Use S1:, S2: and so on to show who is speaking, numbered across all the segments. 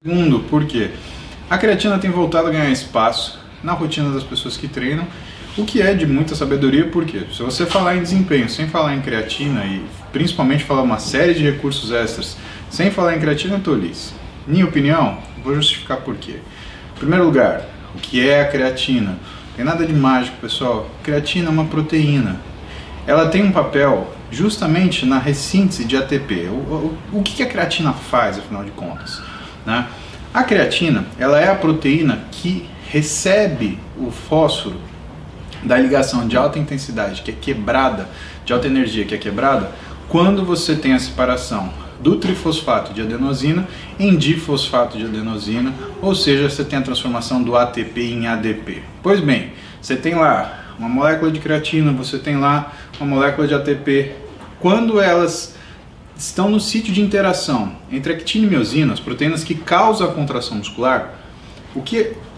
S1: Segundo, porque a creatina tem voltado a ganhar espaço na rotina das pessoas que treinam, o que é de muita sabedoria, porque se você falar em desempenho sem falar em creatina e principalmente falar uma série de recursos extras sem falar em creatina, é tolice. Minha opinião, vou justificar por quê. Em primeiro lugar, o que é a creatina? Não tem nada de mágico, pessoal. Creatina é uma proteína. Ela tem um papel justamente na ressíntese de ATP. O que a creatina faz, afinal de contas? Né? A creatina, ela é a proteína que recebe o fósforo da ligação de alta intensidade, que é quebrada, de alta energia, que é quebrada, quando você tem a separação do trifosfato de adenosina em difosfato de adenosina, ou seja, você tem a transformação do ATP em ADP. Pois bem, você tem lá uma molécula de creatina, você tem lá uma molécula de ATP, quando elas estão no sítio de interação entre actina e miosina, as proteínas que causam a contração muscular,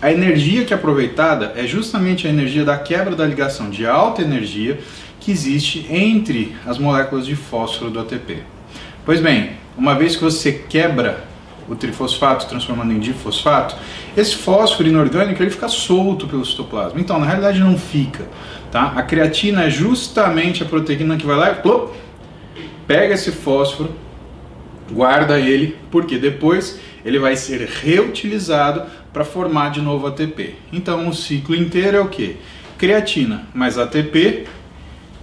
S1: a energia que é aproveitada é justamente a energia da quebra da ligação de alta energia que existe entre as moléculas de fósforo do ATP. Pois bem, uma vez que você quebra o trifosfato transformando em difosfato, esse fósforo inorgânico ele fica solto pelo citoplasma. Então, na realidade não fica, tá? A creatina é justamente a proteína que vai lá e plop, pega esse fósforo, guarda ele, porque depois ele vai ser reutilizado para formar de novo ATP. Então o ciclo inteiro é o que? Creatina mais ATP,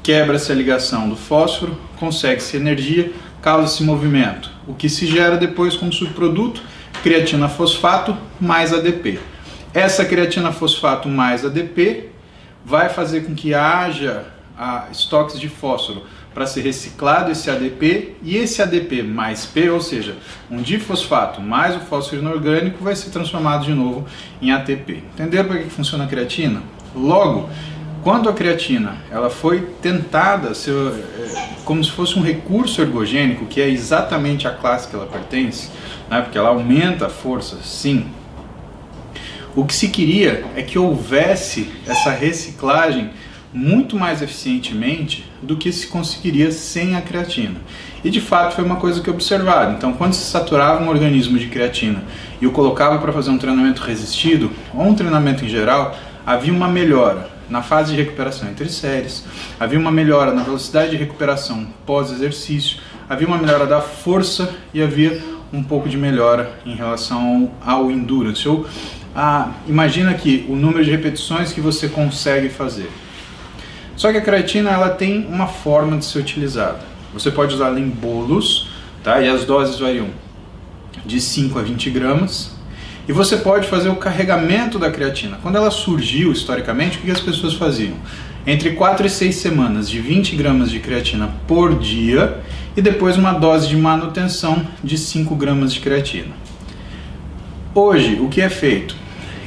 S1: quebra-se a ligação do fósforo, consegue-se energia, causa-se movimento. O que se gera depois como subproduto? Creatina fosfato mais ADP. Essa creatina fosfato mais ADP vai fazer com que haja estoques de fósforo para ser reciclado esse ADP, e esse ADP mais P, ou seja, um difosfato mais o fósforo inorgânico, vai ser transformado de novo em ATP. Entenderam para que funciona a creatina? Logo, quando a creatina ela foi tentada ser como se fosse um recurso ergogênico, que é exatamente a classe que ela pertence, né, porque ela aumenta a força, sim, o que se queria é que houvesse essa reciclagem muito mais eficientemente do que se conseguiria sem a creatina. E de fato foi uma coisa que observaram. Então, quando se saturava um organismo de creatina e o colocava para fazer um treinamento resistido, ou um treinamento em geral, havia uma melhora na fase de recuperação entre séries, havia uma melhora na velocidade de recuperação pós-exercício, havia uma melhora da força e havia um pouco de melhora em relação ao endurance. Ou imagina aqui o número de repetições que você consegue fazer. Só que a creatina ela tem uma forma de ser utilizada. Você pode usá-la em bolos, tá? E as doses variam de 5 a 20 gramas. E você pode fazer o carregamento da creatina. Quando ela surgiu historicamente, o que as pessoas faziam? Entre 4 e 6 semanas de 20 gramas de creatina por dia e depois uma dose de manutenção de 5 gramas de creatina. Hoje, o que é feito?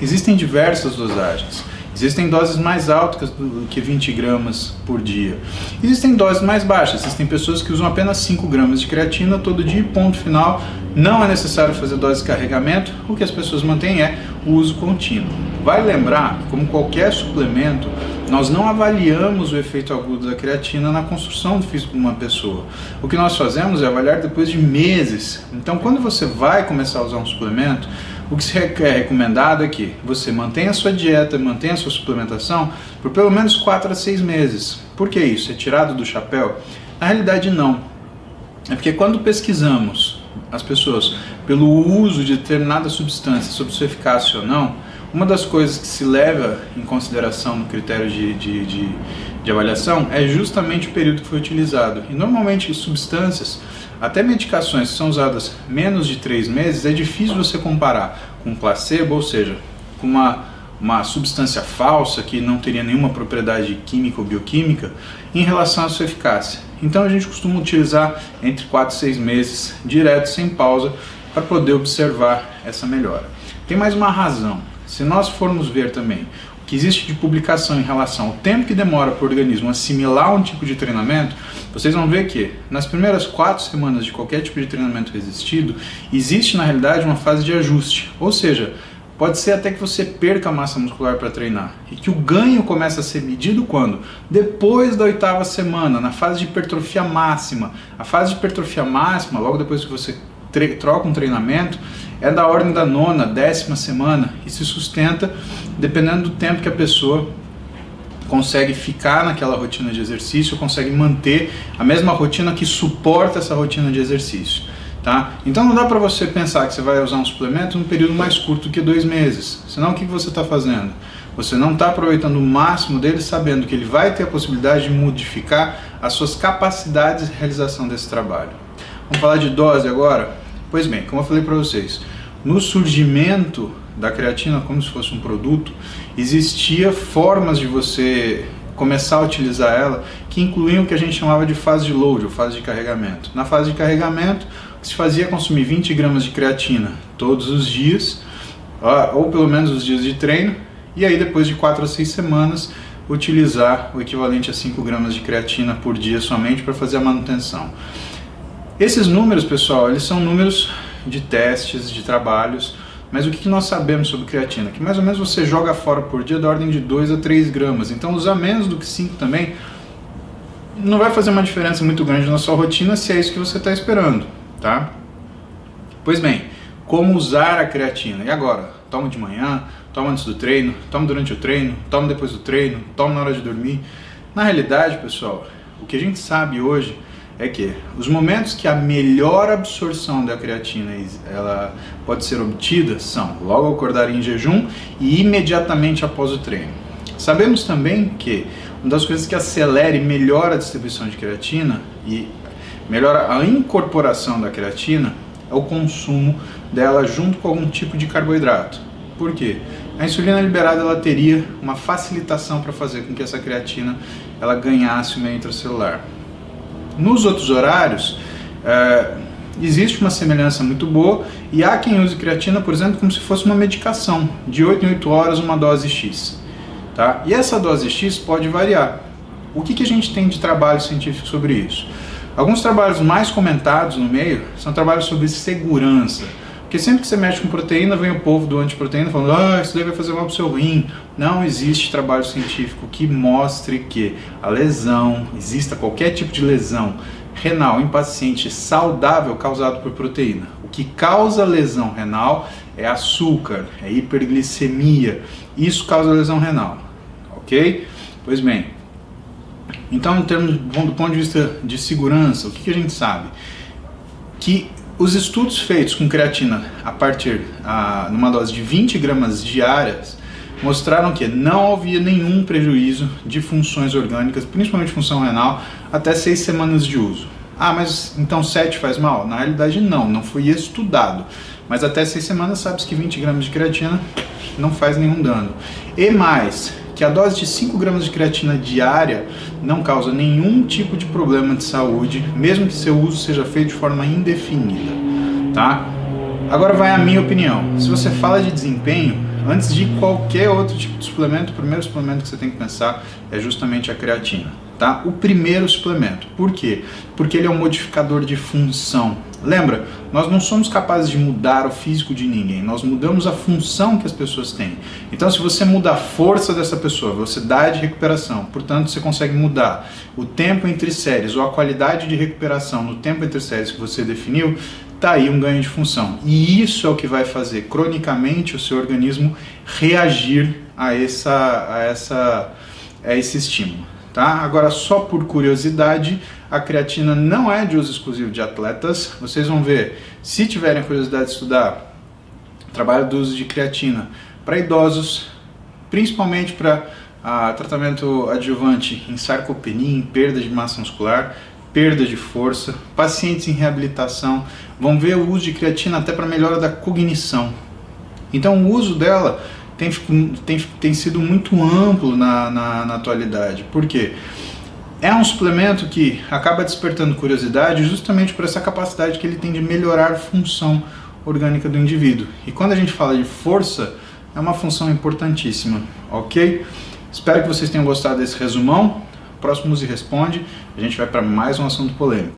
S1: Existem diversas dosagens. Existem doses mais altas do que 20 gramas por dia. Existem doses mais baixas. Existem pessoas que usam apenas 5 gramas de creatina todo dia, ponto final. Não é necessário fazer dose de carregamento. O que as pessoas mantêm é o uso contínuo. Vale lembrar que, como qualquer suplemento, nós não avaliamos o efeito agudo da creatina na construção do físico de uma pessoa. O que nós fazemos é avaliar depois de meses. Então, quando você vai começar a usar um suplemento, o que é recomendado é que você mantenha a sua dieta, mantenha a sua suplementação por pelo menos 4 a 6 meses. Por que isso? É tirado do chapéu? Na realidade não. É porque quando pesquisamos as pessoas pelo uso de determinada substância, sobre sua eficácia ou não, uma das coisas que se leva em consideração no critério de avaliação é justamente o período que foi utilizado. E normalmente substâncias, até medicações que são usadas menos de 3 meses, é difícil você comparar com placebo, ou seja, com uma substância falsa que não teria nenhuma propriedade química ou bioquímica em relação à sua eficácia. Então a gente costuma utilizar entre 4 e 6 meses, direto, sem pausa, para poder observar essa melhora. Tem mais uma razão. Se nós formos ver também o que existe de publicação em relação ao tempo que demora para o organismo assimilar um tipo de treinamento, vocês vão ver que nas primeiras 4 semanas de qualquer tipo de treinamento resistido, existe na realidade uma fase de ajuste. Ou seja, pode ser até que você perca massa muscular para treinar. E que o ganho começa a ser medido quando? Depois da 8ª semana, na fase de hipertrofia máxima. A fase de hipertrofia máxima, logo depois que você troca um treinamento, é da ordem da 9ª, 10ª semana e se sustenta dependendo do tempo que a pessoa consegue ficar naquela rotina de exercício, consegue manter a mesma rotina que suporta essa rotina de exercício. Tá? Então não dá para você pensar que você vai usar um suplemento num período mais curto que 2 meses. Senão o que você está fazendo? Você não está aproveitando o máximo dele, sabendo que ele vai ter a possibilidade de modificar as suas capacidades de realização desse trabalho. Vamos falar de dose agora? Pois bem, como eu falei para vocês, no surgimento da creatina como se fosse um produto, existia formas de você começar a utilizar ela que incluíam o que a gente chamava de fase de load, ou fase de carregamento. Na fase de carregamento, o que se fazia é consumir 20 gramas de creatina todos os dias, ou pelo menos os dias de treino, e aí depois de 4 a 6 semanas utilizar o equivalente a 5 gramas de creatina por dia somente para fazer a manutenção. Esses números, pessoal, eles são números de testes, de trabalhos, mas o que nós sabemos sobre creatina? Que mais ou menos você joga fora por dia da ordem de 2 a 3 gramas, então usar menos do que 5 também não vai fazer uma diferença muito grande na sua rotina se é isso que você está esperando, tá? Pois bem, como usar a creatina? E agora? Toma de manhã, toma antes do treino, toma durante o treino, toma depois do treino, toma na hora de dormir. Na realidade, pessoal, o que a gente sabe hoje é que os momentos que a melhor absorção da creatina ela pode ser obtida são logo ao acordar em jejum e imediatamente após o treino. Sabemos também que uma das coisas que acelera e melhora a distribuição de creatina e melhora a incorporação da creatina é o consumo dela junto com algum tipo de carboidrato. Por quê? A insulina liberada ela teria uma facilitação para fazer com que essa creatina ela ganhasse o meio intracelular. Nos outros horários, existe uma semelhança muito boa e há quem use creatina, por exemplo, como se fosse uma medicação, de 8 em 8 horas uma dose X. Tá? E essa dose X pode variar. O que a gente tem de trabalho científico sobre isso? Alguns trabalhos mais comentados no meio são trabalhos sobre segurança. Porque sempre que você mexe com proteína, vem o povo do antiproteína falando isso daí vai fazer mal para o seu rim. Não existe trabalho científico que mostre que a lesão, exista qualquer tipo de lesão renal em paciente saudável causado por proteína. O que causa lesão renal é açúcar, é hiperglicemia. Isso causa lesão renal, ok? Pois bem, então em termos do ponto de vista de segurança, o que a gente sabe? Que os estudos feitos com creatina a partir numa dose de 20 gramas diárias mostraram que não havia nenhum prejuízo de funções orgânicas, principalmente função renal, até 6 semanas de uso. Ah, mas então 7 faz mal? Na realidade não foi estudado. Mas até 6 semanas sabe-se que 20 gramas de creatina não faz nenhum dano. E mais, que a dose de 5 gramas de creatina diária não causa nenhum tipo de problema de saúde, mesmo que seu uso seja feito de forma indefinida, tá? Agora vai a minha opinião. Se você fala de desempenho, antes de qualquer outro tipo de suplemento, o primeiro suplemento que você tem que pensar é justamente a creatina, tá? O primeiro suplemento. Por quê? Porque ele é um modificador de função. Lembra, nós não somos capazes de mudar o físico de ninguém, nós mudamos a função que as pessoas têm. Então se você muda a força dessa pessoa, a velocidade de recuperação, portanto você consegue mudar o tempo entre séries ou a qualidade de recuperação no tempo entre séries que você definiu, tá aí um ganho de função. E isso é o que vai fazer cronicamente o seu organismo reagir a esse estímulo. Tá? Agora, só por curiosidade, a creatina não é de uso exclusivo de atletas. Vocês vão ver, se tiverem curiosidade de estudar o trabalho do uso de creatina para idosos, principalmente para tratamento adjuvante em sarcopenia, em perda de massa muscular, perda de força, pacientes em reabilitação, vão ver o uso de creatina até para melhora da cognição. Então o uso dela tem sido muito amplo na atualidade. Por quê? É um suplemento que acaba despertando curiosidade justamente por essa capacidade que ele tem de melhorar a função orgânica do indivíduo. E quando a gente fala de força, é uma função importantíssima, ok? Espero que vocês tenham gostado desse resumão. Próximo Use Responde, a gente vai para mais um assunto polêmico.